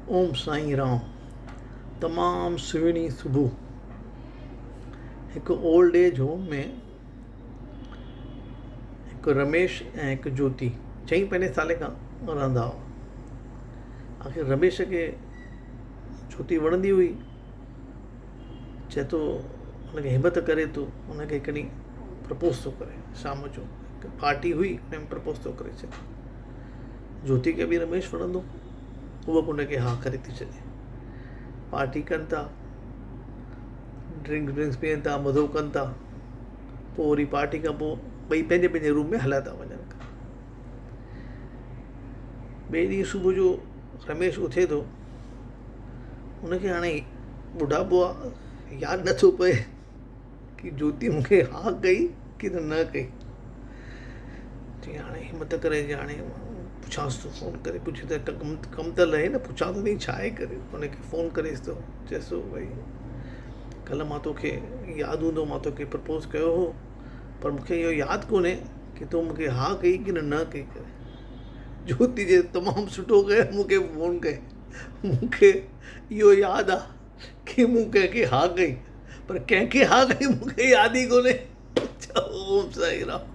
ओम साईं राम। तमामु सुहिणी सुबुह। हिकु ओल्ड एज होम में हिकु रमेश ऐं हिकु ज्योति 4-5 साल खां रहंदा हुआ। आख़िर रमेश खे ज्योति वणंदी हुई। चए थो हुनखे हिमत करे थो हुनखे हिकु ॾींहुं प्रपोज़ थो करे। शाम जो हिकु पार्टी हुई, हुन में प्रपोज़ थो करे छॾे। ज्योति खे बि रमेश वणंदो, उहा बि हुनखे हा करे थी छॾे। पार्टी कनि था, ड्रिंक्स पीअनि था, मज़ो कनि था। पोइ वरी पार्टी खां पोइ ॿई पंहिंजे पंहिंजे रूम में हलिया था वञनि। ॿिए ॾींहुं सुबुह जो रमेश उथे थो, हुनखे हाणे ॿुढापो आहे, यादि नथो पए कि ज्योति मूंखे हा कई कि न कई। चई हाणे हिमत करे हाणे पुछांसि थो, फ़ोन करे पुछे त कमु त लहे न, पुछां त नहीं छा आहे करे। हुनखे फ़ोन करेसि थो, चएसि थो भई कल्ह मां तोखे यादि हूंदो मां तोखे प्रपोज़ कयो हो, पर मूंखे इहो यादि कोन्हे कि तूं मूंखे हा कई कि न कई करे। ज्योति जे तमामु सुठो कयो मूंखे फ़ोन कई। मूंखे इहो यादि आहे कि मूं कंहिंखे हा कई, पर कंहिंखे हा कई मूंखे यादि ई कोन्हे। ओम साईं राम।